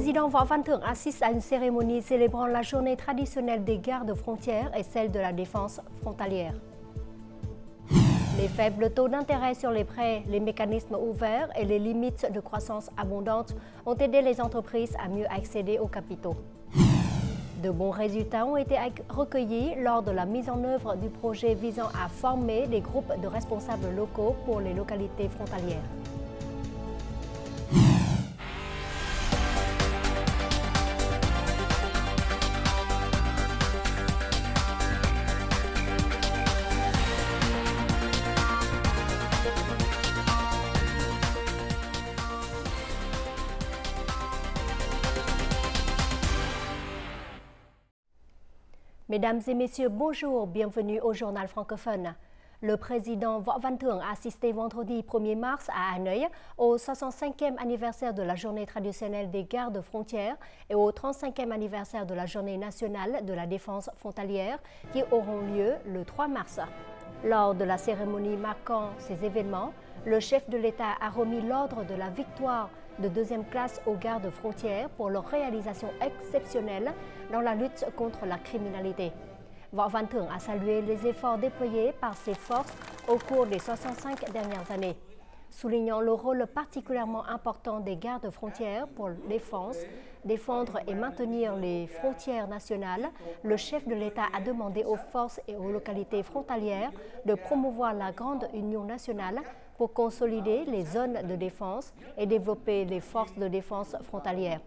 président Võ Văn Thưởng assiste à une cérémonie célébrant la journée traditionnelle des gardes frontières et celle de la défense frontalière. Les faibles taux d'intérêt sur les prêts, les mécanismes ouverts et les limites de croissance abondantes ont aidé les entreprises à mieux accéder aux capitaux. De bons résultats ont été recueillis lors de la mise en œuvre du projet visant à former des groupes de responsables locaux pour les localités frontalières. Mesdames et messieurs, bonjour, bienvenue au journal francophone. Le président Võ Văn Thưởng a assisté vendredi 1er mars à Hanoï au 65e anniversaire de la journée traditionnelle des gardes frontières et au 35e anniversaire de la journée nationale de la défense frontalière qui auront lieu le 3 mars. Lors de la cérémonie marquant ces événements, le chef de l'État a remis l'ordre de la victoire de deuxième classe aux gardes frontières pour leur réalisation exceptionnelle dans la lutte contre la criminalité. Võ Văn Thưởng a salué les efforts déployés par ces forces au cours des 65 dernières années. Soulignant le rôle particulièrement important des gardes frontières pour défendre et maintenir les frontières nationales, le chef de l'État a demandé aux forces et aux localités frontalières de promouvoir la grande union nationale pour consolider les zones de défense et développer les forces de défense frontalières.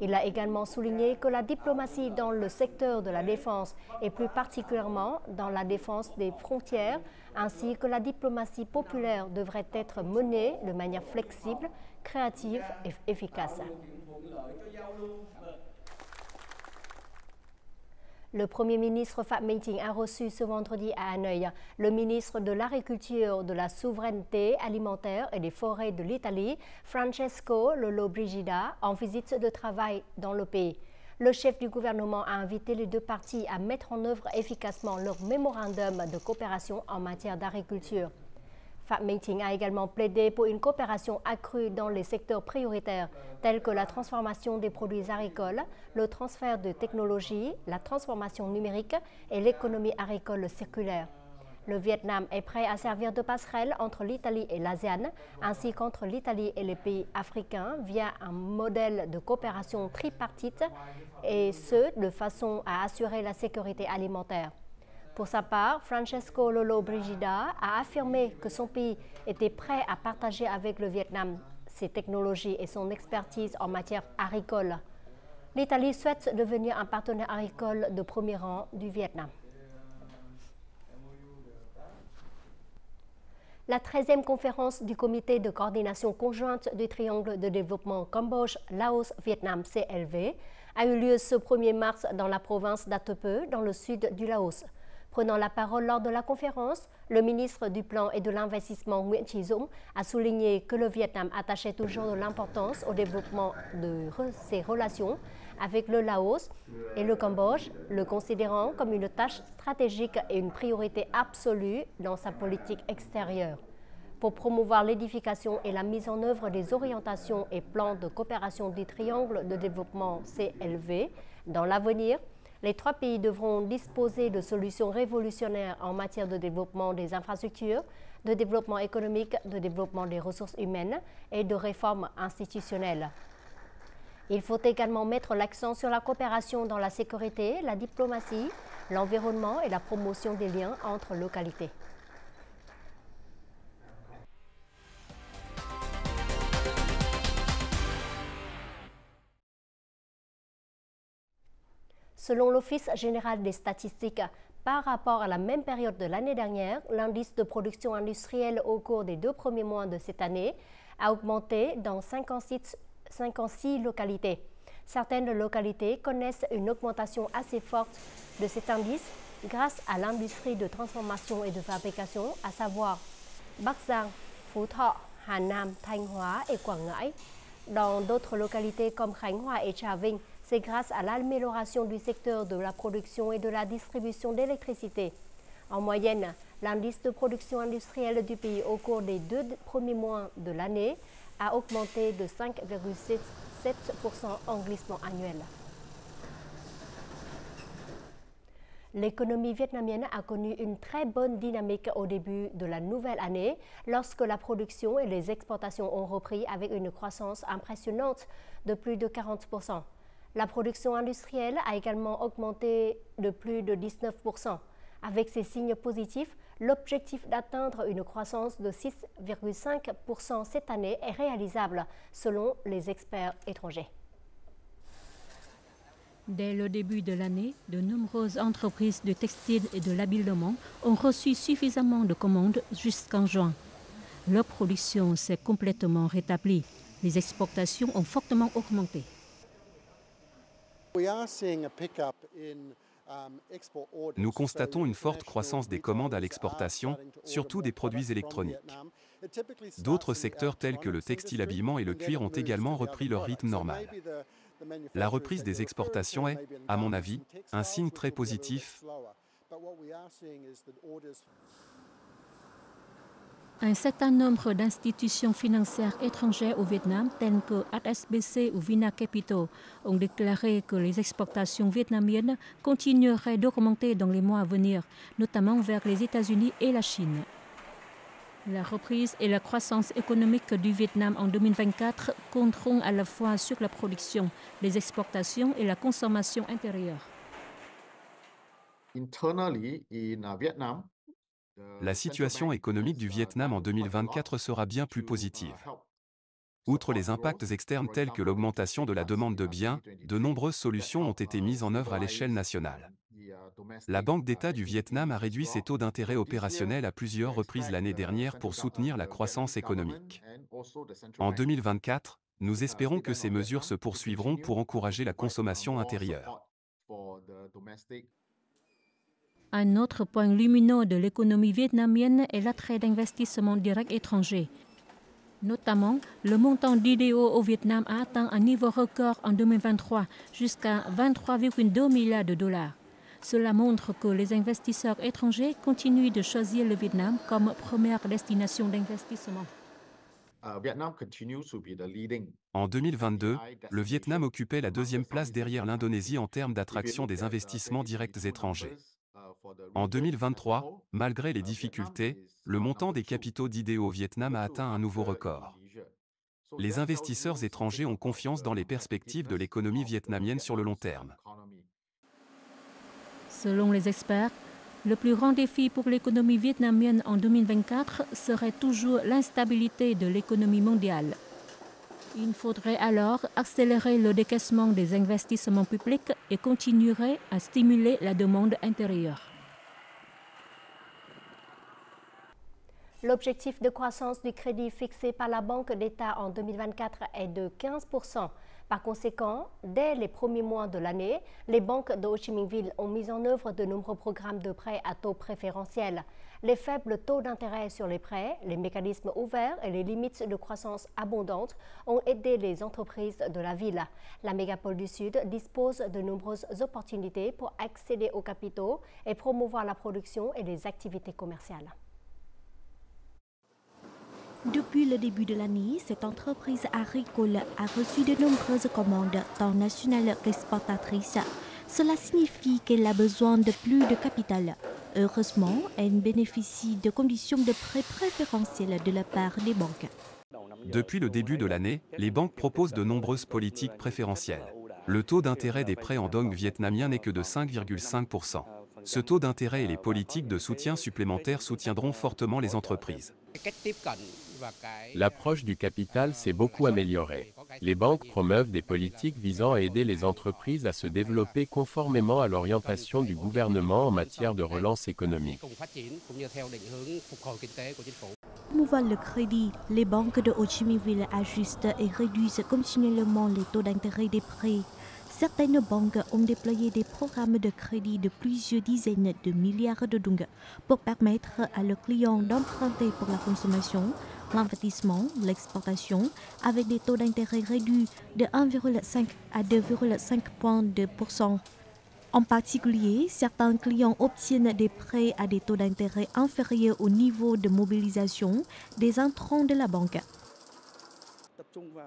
Il a également souligné que la diplomatie dans le secteur de la défense et plus particulièrement dans la défense des frontières ainsi que la diplomatie populaire devrait être menée de manière flexible, créative et efficace. Le Premier ministre Phạm Minh Chính a reçu ce vendredi à Hanoï le ministre de l'Agriculture, de la Souveraineté alimentaire et des Forêts de l'Italie, Francesco Lollobrigida, en visite de travail dans le pays. Le chef du gouvernement a invité les deux parties à mettre en œuvre efficacement leur mémorandum de coopération en matière d'agriculture. Phạm Minh Chính a également plaidé pour une coopération accrue dans les secteurs prioritaires tels que la transformation des produits agricoles, le transfert de technologies, la transformation numérique et l'économie agricole circulaire. Le Vietnam est prêt à servir de passerelle entre l'Italie et l'ASEAN, ainsi qu'entre l'Italie et les pays africains via un modèle de coopération tripartite, et ce, de façon à assurer la sécurité alimentaire. Pour sa part, Francesco Lollobrigida a affirmé que son pays était prêt à partager avec le Vietnam ses technologies et son expertise en matière agricole. L'Italie souhaite devenir un partenaire agricole de premier rang du Vietnam. La 13e conférence du comité de coordination conjointe du triangle de développement Cambodge-Laos-Vietnam CLV a eu lieu ce 1er mars dans la province d'Atepe, dans le sud du Laos. Prenant la parole lors de la conférence, le ministre du Plan et de l'Investissement Nguyễn Chí Dũng a souligné que le Vietnam attachait toujours de l'importance au développement de ses relations avec le Laos et le Cambodge, le considérant comme une tâche stratégique et une priorité absolue dans sa politique extérieure. Pour promouvoir l'édification et la mise en œuvre des orientations et plans de coopération du triangle de développement CLV, dans l'avenir, les trois pays devront disposer de solutions révolutionnaires en matière de développement des infrastructures, de développement économique, de développement des ressources humaines et de réformes institutionnelles. Il faut également mettre l'accent sur la coopération dans la sécurité, la diplomatie, l'environnement et la promotion des liens entre localités. Selon l'Office général des statistiques, par rapport à la même période de l'année dernière, l'indice de production industrielle au cours des 2 premiers mois de cette année a augmenté dans 56 localités. Certaines localités connaissent une augmentation assez forte de cet indice grâce à l'industrie de transformation et de fabrication, à savoir Bắc Giang, Phú Thọ, Hà Nam, Thanh Hóa et Quảng Ngãi. Dans d'autres localités comme Khánh Hòa et Trà Vinh, c'est grâce à l'amélioration du secteur de la production et de la distribution d'électricité. En moyenne, l'indice de production industrielle du pays au cours des 2 premiers mois de l'année a augmenté de 5,7 7% en glissement annuel. L'économie vietnamienne a connu une très bonne dynamique au début de la nouvelle année, lorsque la production et les exportations ont repris avec une croissance impressionnante de plus de 40%. La production industrielle a également augmenté de plus de 19%. Avec ces signes positifs, l'objectif d'atteindre une croissance de 6,5% cette année est réalisable, selon les experts étrangers. Dès le début de l'année, de nombreuses entreprises de textile et de l'habillement ont reçu suffisamment de commandes jusqu'en juin. Leur production s'est complètement rétablie. Les exportations ont fortement augmenté. Nous constatons une forte croissance des commandes à l'exportation, surtout des produits électroniques. D'autres secteurs tels que le textile-habillement et le cuir ont également repris leur rythme normal. La reprise des exportations est, à mon avis, un signe très positif. Un certain nombre d'institutions financières étrangères au Vietnam, telles que HSBC ou Vina Capital, ont déclaré que les exportations vietnamiennes continueraient d'augmenter dans les mois à venir, notamment vers les États-Unis et la Chine. La reprise et la croissance économique du Vietnam en 2024 compteront à la fois sur la production, les exportations et la consommation intérieure. La situation économique du Vietnam en 2024 sera bien plus positive. Outre les impacts externes tels que l'augmentation de la demande de biens, de nombreuses solutions ont été mises en œuvre à l'échelle nationale. La Banque d'État du Vietnam a réduit ses taux d'intérêt opérationnels à plusieurs reprises l'année dernière pour soutenir la croissance économique. En 2024, nous espérons que ces mesures se poursuivront pour encourager la consommation intérieure. Un autre point lumineux de l'économie vietnamienne est l'attrait d'investissements directs étrangers. Notamment, le montant d'IDO au Vietnam a atteint un niveau record en 2023, jusqu'à 23,2 milliards de dollars. Cela montre que les investisseurs étrangers continuent de choisir le Vietnam comme première destination d'investissement. En 2022, le Vietnam occupait la deuxième place derrière l'Indonésie en termes d'attraction des investissements directs étrangers. En 2023, malgré les difficultés, le montant des capitaux d'IDO au Vietnam a atteint un nouveau record. Les investisseurs étrangers ont confiance dans les perspectives de l'économie vietnamienne sur le long terme. Selon les experts, le plus grand défi pour l'économie vietnamienne en 2024 serait toujours l'instabilité de l'économie mondiale. Il faudrait alors accélérer le décaissement des investissements publics et continuer à stimuler la demande intérieure. L'objectif de croissance du crédit fixé par la Banque d'État en 2024 est de 15%. Par conséquent, dès les premiers mois de l'année, les banques de Ho Chi Minh Ville ont mis en œuvre de nombreux programmes de prêts à taux préférentiels. Les faibles taux d'intérêt sur les prêts, les mécanismes ouverts et les limites de croissance abondantes ont aidé les entreprises de la ville. La mégapole du Sud dispose de nombreuses opportunités pour accéder aux capitaux et promouvoir la production et les activités commerciales. Depuis le début de l'année, cette entreprise agricole a reçu de nombreuses commandes, tant nationales qu'exportatrices. Cela signifie qu'elle a besoin de plus de capital. Heureusement, elle bénéficie de conditions de prêt préférentielles de la part des banques. Depuis le début de l'année, les banques proposent de nombreuses politiques préférentielles. Le taux d'intérêt des prêts en dong vietnamien n'est que de 5,5%. Ce taux d'intérêt et les politiques de soutien supplémentaires soutiendront fortement les entreprises. L'approche du capital s'est beaucoup améliorée. Les banques promeuvent des politiques visant à aider les entreprises à se développer conformément à l'orientation du gouvernement en matière de relance économique. Pour promouvoir le crédit, les banques de Ho Chi Minh Ville ajustent et réduisent continuellement les taux d'intérêt des prêts. Certaines banques ont déployé des programmes de crédit de plusieurs dizaines de milliards de dong pour permettre à leurs clients d'emprunter pour la consommation, l'investissement, l'exportation, avec des taux d'intérêt réduits de 1,5 à 2,5 points de %. En particulier, certains clients obtiennent des prêts à des taux d'intérêt inférieurs au niveau de mobilisation des intrants de la banque.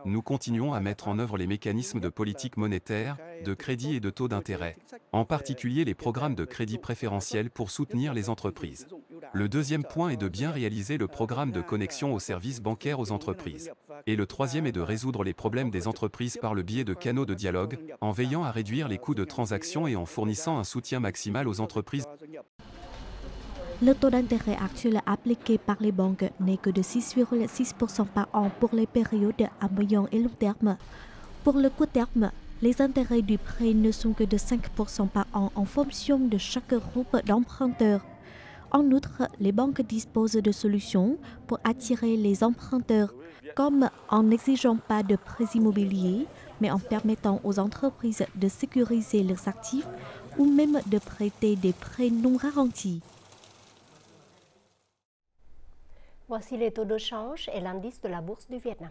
Nous continuons à mettre en œuvre les mécanismes de politique monétaire, de crédit et de taux d'intérêt, en particulier les programmes de crédit préférentiel pour soutenir les entreprises. Le deuxième point est de bien réaliser le programme de connexion aux services bancaires aux entreprises. Et le troisième est de résoudre les problèmes des entreprises par le biais de canaux de dialogue, en veillant à réduire les coûts de transaction et en fournissant un soutien maximal aux entreprises. Le taux d'intérêt actuel appliqué par les banques n'est que de 6,6% par an pour les périodes à moyen et long terme. Pour le court terme, les intérêts du prêt ne sont que de 5% par an en fonction de chaque groupe d'emprunteurs. En outre, les banques disposent de solutions pour attirer les emprunteurs, comme en n'exigeant pas de prêts immobiliers, mais en permettant aux entreprises de sécuriser leurs actifs ou même de prêter des prêts non garantis. Voici les taux de change et l'indice de la bourse du Vietnam.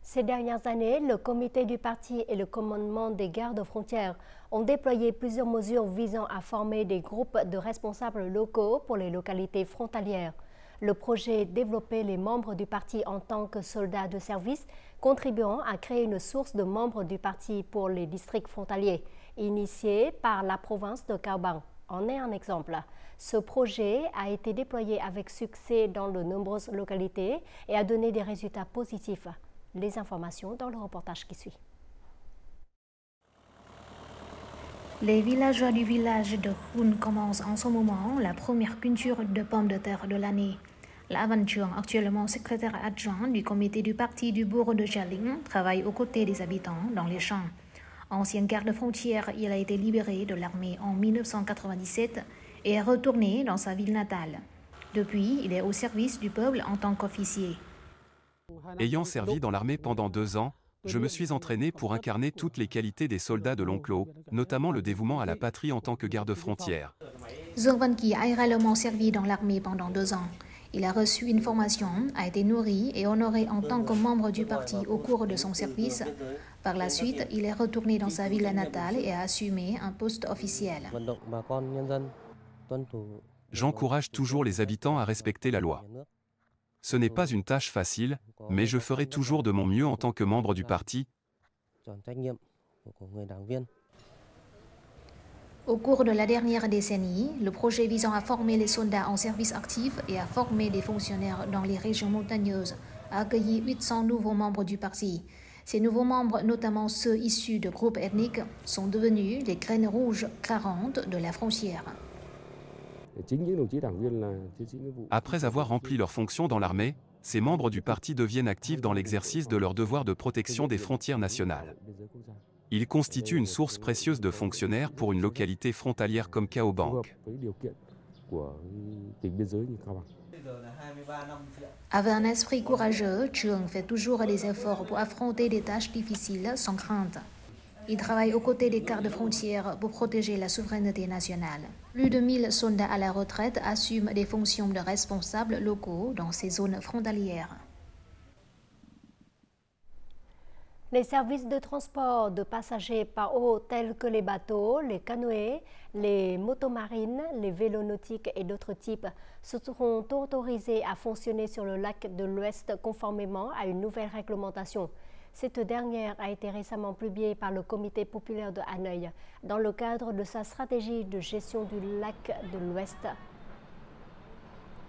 Ces dernières années, le comité du parti et le commandement des gardes-frontières ont déployé plusieurs mesures visant à former des groupes de responsables locaux pour les localités frontalières. Le projet développer les membres du parti en tant que soldats de service, contribuant à créer une source de membres du parti pour les districts frontaliers, initié par la province de Cao Bang, en est un exemple. Ce projet a été déployé avec succès dans de nombreuses localités et a donné des résultats positifs. Les informations dans le reportage qui suit. Les villageois du village de Hun commencent en ce moment la première culture de pommes de terre de l'année. L'aventure, actuellement secrétaire adjoint du comité du parti du bourg de Jaling, travaille aux côtés des habitants dans les champs. Ancien garde-frontière, il a été libéré de l'armée en 1997 et est retourné dans sa ville natale. Depuis, il est au service du peuple en tant qu'officier. Ayant servi dans l'armée pendant 2 ans, je me suis entraîné pour incarner toutes les qualités des soldats de l'Onclo, notamment le dévouement à la patrie en tant que garde-frontière. Zhang Vanqi a également servi dans l'armée pendant 2 ans. Il a reçu une formation, a été nourri et honoré en tant que membre du parti au cours de son service. Par la suite, il est retourné dans sa ville natale et a assumé un poste officiel. J'encourage toujours les habitants à respecter la loi. Ce n'est pas une tâche facile, mais je ferai toujours de mon mieux en tant que membre du parti. Au cours de la dernière décennie, le projet visant à former les soldats en service actif et à former des fonctionnaires dans les régions montagneuses a accueilli 800 nouveaux membres du parti. Ces nouveaux membres, notamment ceux issus de groupes ethniques, sont devenus les graines rouges clairantes de la frontière. Après avoir rempli leurs fonctions dans l'armée, ces membres du parti deviennent actifs dans l'exercice de leur devoir de protection des frontières nationales. Ils constituent une source précieuse de fonctionnaires pour une localité frontalière comme Cao Bang. Avec un esprit courageux, Chung fait toujours des efforts pour affronter des tâches difficiles sans crainte. Il travaille aux côtés des gardes-frontières pour protéger la souveraineté nationale. Plus de 1000 soldats à la retraite assument des fonctions de responsables locaux dans ces zones frontalières. Les services de transport de passagers par eau tels que les bateaux, les canoës, les motomarines, les vélos nautiques et d'autres types seront autorisés à fonctionner sur le lac de l'Ouest conformément à une nouvelle réglementation. Cette dernière a été récemment publiée par le Comité populaire de Hanoï dans le cadre de sa stratégie de gestion du lac de l'Ouest.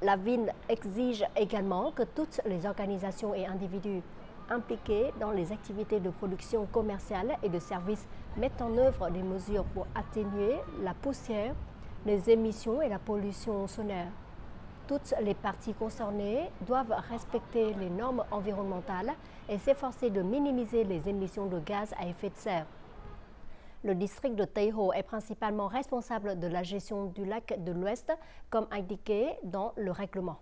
La ville exige également que toutes les organisations et individus impliqués dans les activités de production commerciale et de services mettent en œuvre des mesures pour atténuer la poussière, les émissions et la pollution sonore. Toutes les parties concernées doivent respecter les normes environnementales et s'efforcer de minimiser les émissions de gaz à effet de serre. Le district de Tây Hồ est principalement responsable de la gestion du lac de l'Ouest, comme indiqué dans le règlement.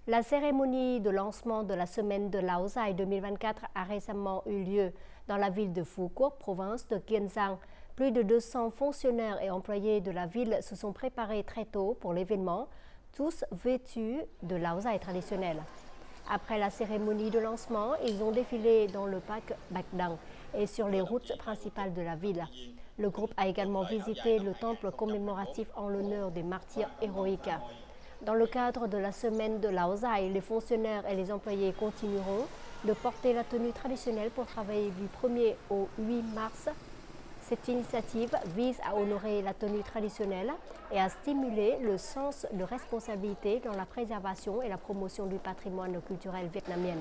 La cérémonie de lancement de la semaine de Lao Sai 2024 a récemment eu lieu dans la ville de Phú Quốc, province de Kiên Giang. Plus de 200 fonctionnaires et employés de la ville se sont préparés très tôt pour l'événement, tous vêtus de Lao Sai traditionnel. Après la cérémonie de lancement, ils ont défilé dans le parc Bạch Đằng et sur les routes principales de la ville. Le groupe a également visité le temple commémoratif en l'honneur des martyrs héroïques. Dans le cadre de la semaine de Lao Sai, les fonctionnaires et les employés continueront de porter la tenue traditionnelle pour travailler du 1er au 8 mars. Cette initiative vise à honorer la tenue traditionnelle et à stimuler le sens de responsabilité dans la préservation et la promotion du patrimoine culturel vietnamien.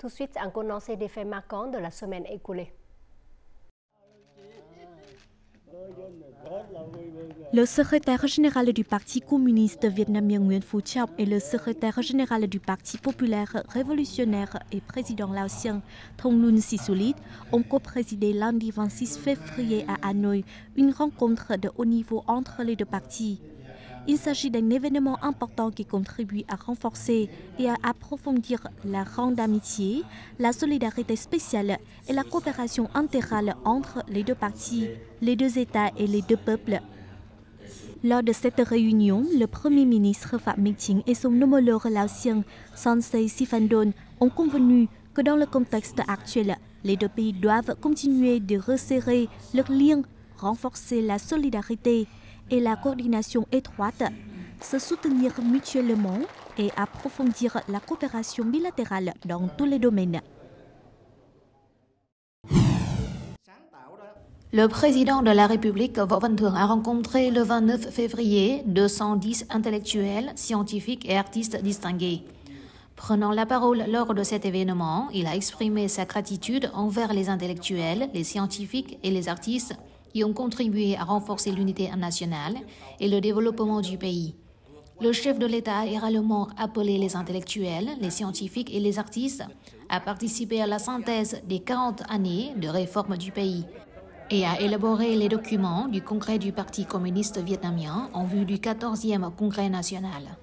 Tout de suite, un condensé des faits marquants de la semaine écoulée. Le secrétaire général du Parti communiste vietnamien Nguyen Phu Trong et le secrétaire général du Parti populaire révolutionnaire et président laotien Thong Lun Sisulit ont co-présidé lundi 26 février à Hanoï une rencontre de haut niveau entre les deux partis. Il s'agit d'un événement important qui contribue à renforcer et à approfondir la grande amitié, la solidarité spéciale et la coopération intégrale entre les deux parties, les deux États et les deux peuples. Lors de cette réunion, le Premier ministre Phạm Minh Chính et son homologue laotien Sonexay Siphandone ont convenu que dans le contexte actuel, les deux pays doivent continuer de resserrer leurs liens, renforcer la solidarité et la coordination étroite, se soutenir mutuellement et approfondir la coopération bilatérale dans tous les domaines. Le président de la République, Võ Văn Thưởng, a rencontré le 29 février 210 intellectuels, scientifiques et artistes distingués. Prenant la parole lors de cet événement, il a exprimé sa gratitude envers les intellectuels, les scientifiques et les artistes qui ont contribué à renforcer l'unité nationale et le développement du pays. Le chef de l'État a également appelé les intellectuels, les scientifiques et les artistes à participer à la synthèse des 40 années de réforme du pays et à élaborer les documents du Congrès du Parti communiste vietnamien en vue du 14e Congrès national.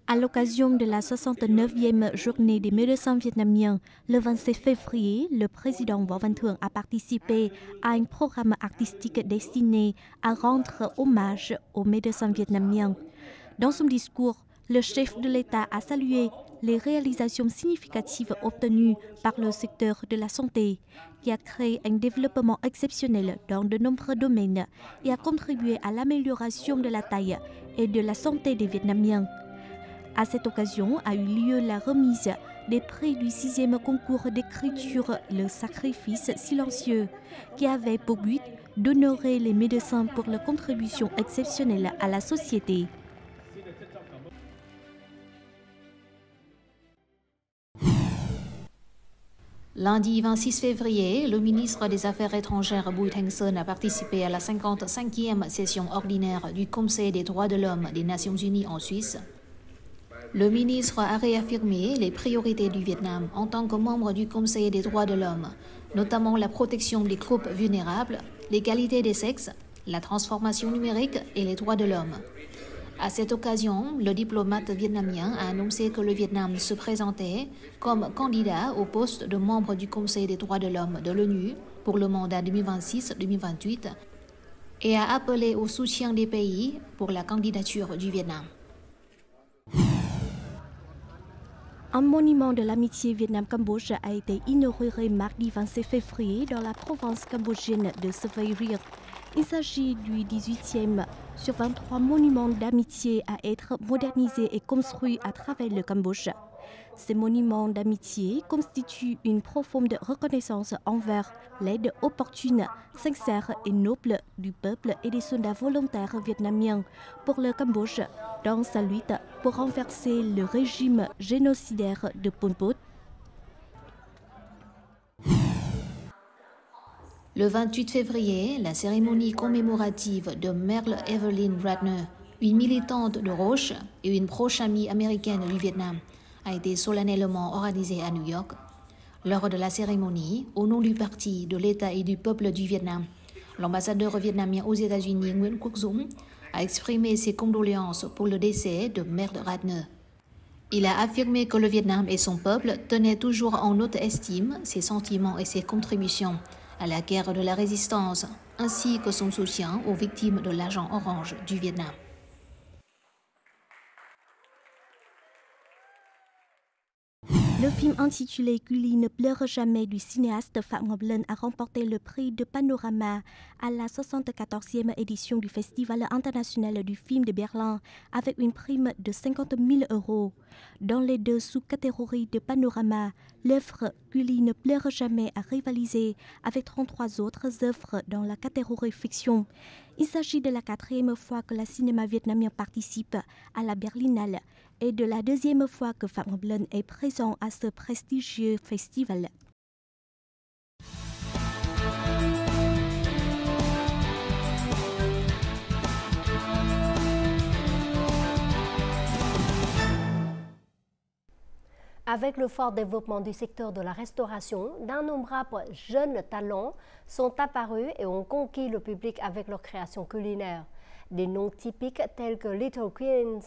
À l'occasion de la 69e journée des médecins vietnamiens, le 27 février, le président Võ Văn Thưởng a participé à un programme artistique destiné à rendre hommage aux médecins vietnamiens. Dans son discours, le chef de l'État a salué les réalisations significatives obtenues par le secteur de la santé, qui a créé un développement exceptionnel dans de nombreux domaines et a contribué à l'amélioration de la taille et de la santé des Vietnamiens. À cette occasion a eu lieu la remise des prix du 6e concours d'écriture Le Sacrifice silencieux, qui avait pour but d'honorer les médecins pour leur contribution exceptionnelle à la société. Lundi 26 février, le ministre des Affaires étrangères Bùi Thanh Sơn a participé à la 55e session ordinaire du Conseil des droits de l'homme des Nations Unies en Suisse. Le ministre a réaffirmé les priorités du Vietnam en tant que membre du Conseil des droits de l'homme, notamment la protection des groupes vulnérables, l'égalité des sexes, la transformation numérique et les droits de l'homme. À cette occasion, le diplomate vietnamien a annoncé que le Vietnam se présentait comme candidat au poste de membre du Conseil des droits de l'homme de l'ONU pour le mandat 2026-2028 et a appelé au soutien des pays pour la candidature du Vietnam. Un monument de l'amitié Vietnam-Cambodge a été inauguré mardi 27 février dans la province cambodgienne de Svay Riek. Il s'agit du 18e sur 23 monuments d'amitié à être modernisés et construits à travers le Cambodge. Ces monuments d'amitié constituent une profonde reconnaissance envers l'aide opportune, sincère et noble du peuple et des soldats volontaires vietnamiens pour le Cambodge dans sa lutte pour renverser le régime génocidaire de Pol Pot. Le 28 février, la cérémonie commémorative de Merle Evelyn Ratner, une militante de Roche et une proche amie américaine du Vietnam, a été solennellement organisée à New York. Lors de la cérémonie, au nom du parti, de l'État et du peuple du Vietnam, l'ambassadeur vietnamien aux États-Unis Nguyễn Quốc Dũng a exprimé ses condoléances pour le décès de Merle Ratner. Il a affirmé que le Vietnam et son peuple tenaient toujours en haute estime ses sentiments et ses contributions à la guerre de la résistance, ainsi que son soutien aux victimes de l'agent orange du Vietnam. Le film intitulé Gulli ne pleure jamais du cinéaste Phạm Ngọc Linh a remporté le prix de Panorama à la 74e édition du Festival international du film de Berlin avec une prime de 50 000 €. Dans les deux sous-catégories de Panorama, l'œuvre Gulli ne pleure jamais a rivalisé avec 33 autres œuvres dans la catégorie fiction. Il s'agit de la 4e fois que le cinéma vietnamien participe à la Berlinale et de la 2e fois que Phạm Ngọc Linh est présent à ce prestigieux festival. Avec le fort développement du secteur de la restauration, d'innombrables jeunes talents sont apparus et ont conquis le public avec leur création culinaire. Des noms typiques tels que Little Queens,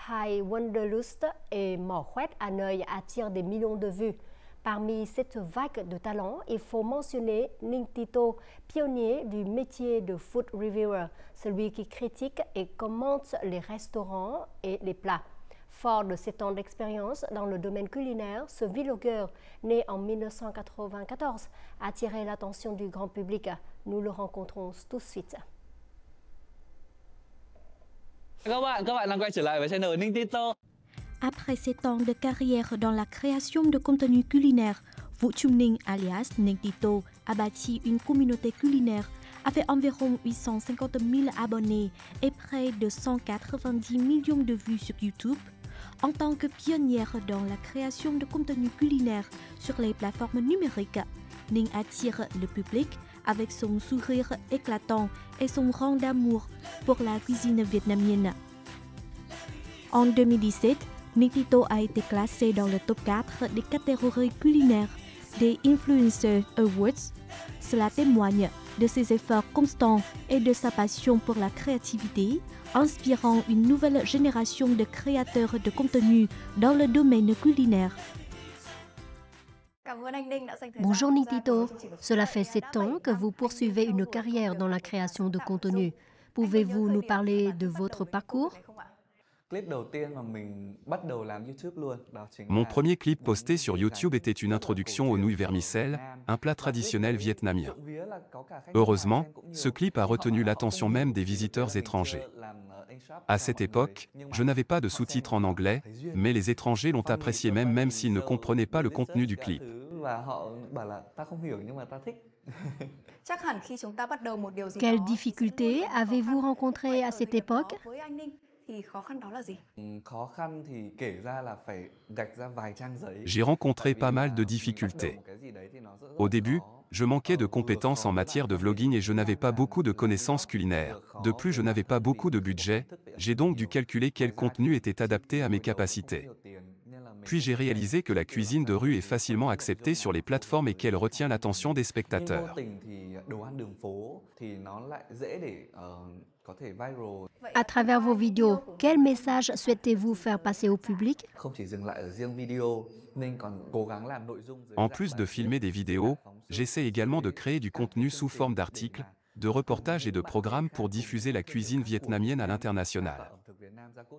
Hai Wanderlust et Mò Khoét à Neuil attirent des millions de vues. Parmi cette vague de talents, il faut mentionner Ninh Tito, pionnier du métier de food reviewer, celui qui critique et commente les restaurants et les plats. Fort de 7 ans d'expérience dans le domaine culinaire, ce vlogueur, né en 1994, a attiré l'attention du grand public. Nous le rencontrons tout de suite. Après 7 ans de carrière dans la création de contenu culinaire, Vũ Trung Ninh alias Ninh Tito a bâti une communauté culinaire avec environ 850 000 abonnés et près de 190 millions de vues sur YouTube. En tant que pionnière dans la création de contenu culinaire sur les plateformes numériques, Ninh attire le public avec son sourire éclatant et son rang d'amour pour la cuisine vietnamienne. En 2017, Ninh Tito a été classé dans le top 4 des catégories culinaires des Influencer Awards. Cela témoigne de ses efforts constants et de sa passion pour la créativité, inspirant une nouvelle génération de créateurs de contenu dans le domaine culinaire. Bonjour Ninh Tito, cela fait 7 ans que vous poursuivez une carrière dans la création de contenu. Pouvez-vous nous parler de votre parcours ? Mon premier clip posté sur YouTube était une introduction aux nouilles vermicelles, un plat traditionnel vietnamien. Heureusement, ce clip a retenu l'attention même des visiteurs étrangers. À cette époque, je n'avais pas de sous-titres en anglais, mais les étrangers l'ont apprécié même s'ils ne comprenaient pas le contenu du clip. Quelles difficultés avez-vous rencontrées à cette époque ? J'ai rencontré pas mal de difficultés. Au début, je manquais de compétences en matière de vlogging et je n'avais pas beaucoup de connaissances culinaires. De plus, je n'avais pas beaucoup de budget, j'ai donc dû calculer quel contenu était adapté à mes capacités. Puis j'ai réalisé que la cuisine de rue est facilement acceptée sur les plateformes et qu'elle retient l'attention des spectateurs. À travers vos vidéos, quel message souhaitez-vous faire passer au public ? En plus de filmer des vidéos, j'essaie également de créer du contenu sous forme d'articles, de reportages et de programmes pour diffuser la cuisine vietnamienne à l'international.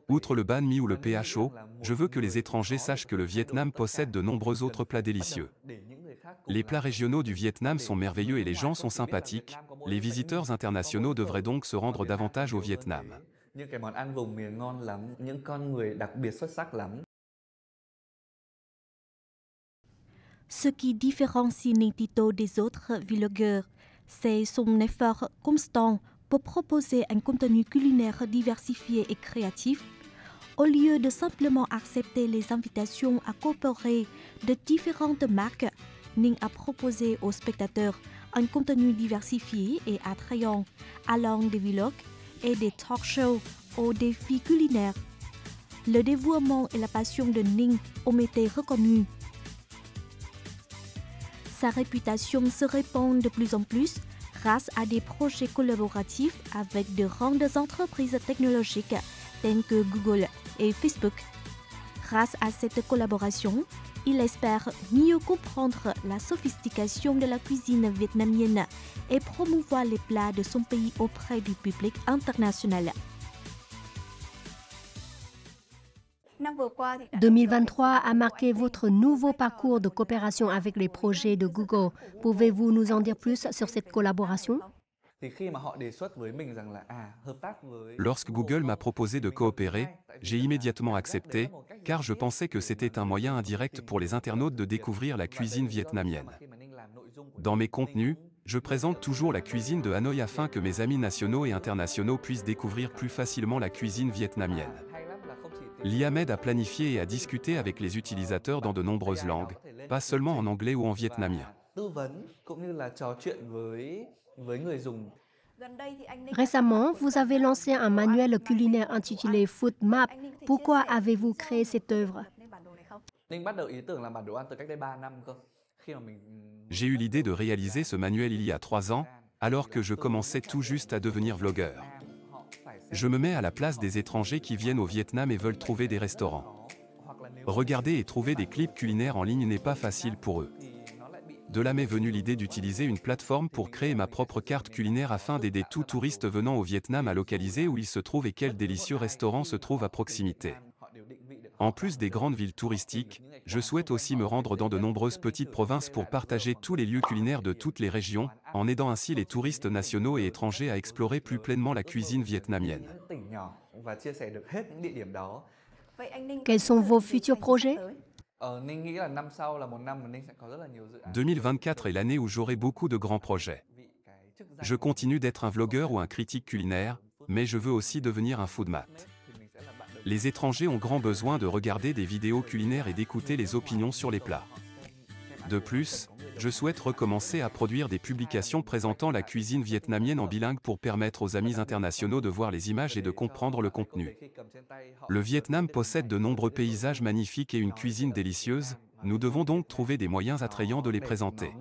Outre le banh mi ou le PHO, je veux que les étrangers sachent que le Vietnam possède de nombreux autres plats délicieux. Les plats régionaux du Vietnam sont merveilleux et les gens sont sympathiques. Les visiteurs internationaux devraient donc se rendre davantage au Vietnam. Ce qui différencie Nintito des autres vlogueurs, c'est son effort constant pour proposer un contenu culinaire diversifié et créatif. Au lieu de simplement accepter les invitations à coopérer de différentes marques, Ning a proposé aux spectateurs un contenu diversifié et attrayant, allant des vlogs et des talk shows aux défis culinaires. Le dévouement et la passion de Ning ont été reconnus. Sa réputation se répand de plus en plus grâce à des projets collaboratifs avec de grandes entreprises technologiques telles que Google et Facebook. Grâce à cette collaboration, il espère mieux comprendre la sophistication de la cuisine vietnamienne et promouvoir les plats de son pays auprès du public international. 2023 a marqué votre nouveau parcours de coopération avec les projets de Google. Pouvez-vous nous en dire plus sur cette collaboration? Lorsque Google m'a proposé de coopérer, j'ai immédiatement accepté, car je pensais que c'était un moyen indirect pour les internautes de découvrir la cuisine vietnamienne. Dans mes contenus, je présente toujours la cuisine de Hanoï afin que mes amis nationaux et internationaux puissent découvrir plus facilement la cuisine vietnamienne. L'IA m'aide à planifier et à discuter avec les utilisateurs dans de nombreuses langues, pas seulement en anglais ou en vietnamien. Récemment, vous avez lancé un manuel culinaire intitulé Food Map. Pourquoi avez-vous créé cette œuvre? J'ai eu l'idée de réaliser ce manuel il y a 3 ans, alors que je commençais tout juste à devenir vlogueur. Je me mets à la place des étrangers qui viennent au Vietnam et veulent trouver des restaurants. Regarder et trouver des clips culinaires en ligne n'est pas facile pour eux. De là m'est venue l'idée d'utiliser une plateforme pour créer ma propre carte culinaire afin d'aider tout touriste venant au Vietnam à localiser où il se trouve et quels délicieux restaurants se trouvent à proximité. En plus des grandes villes touristiques, je souhaite aussi me rendre dans de nombreuses petites provinces pour partager tous les lieux culinaires de toutes les régions, en aidant ainsi les touristes nationaux et étrangers à explorer plus pleinement la cuisine vietnamienne. Quels sont vos futurs projets? 2024 est l'année où j'aurai beaucoup de grands projets. Je continue d'être un vlogueur ou un critique culinaire, mais je veux aussi devenir un foodmat. Les étrangers ont grand besoin de regarder des vidéos culinaires et d'écouter les opinions sur les plats. De plus, je souhaite recommencer à produire des publications présentant la cuisine vietnamienne en bilingue pour permettre aux amis internationaux de voir les images et de comprendre le contenu. Le Vietnam possède de nombreux paysages magnifiques et une cuisine délicieuse, nous devons donc trouver des moyens attrayants de les présenter.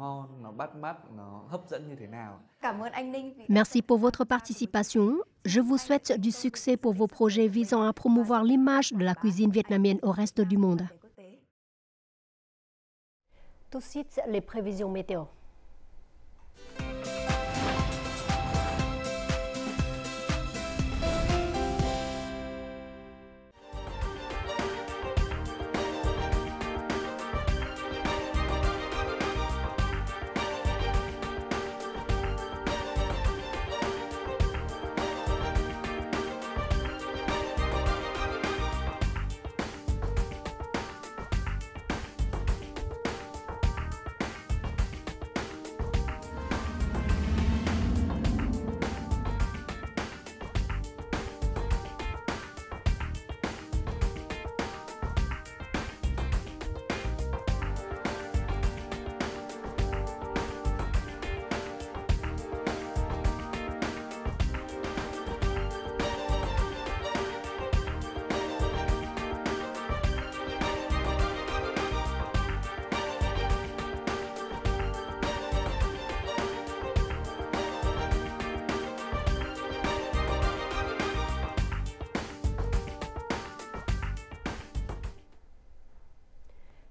Merci pour votre participation. Je vous souhaite du succès pour vos projets visant à promouvoir l'image de la cuisine vietnamienne au reste du monde. Tout de suite, les prévisions météo.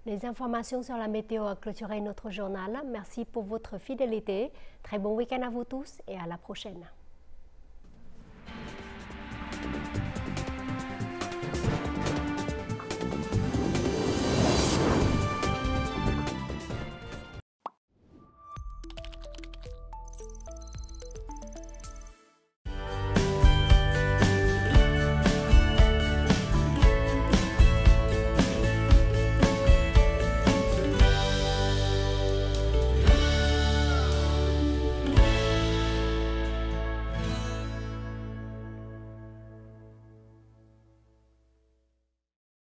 Les informations sur la météo ont clôturé notre journal. Merci pour votre fidélité. Très bon week-end à vous tous et à la prochaine.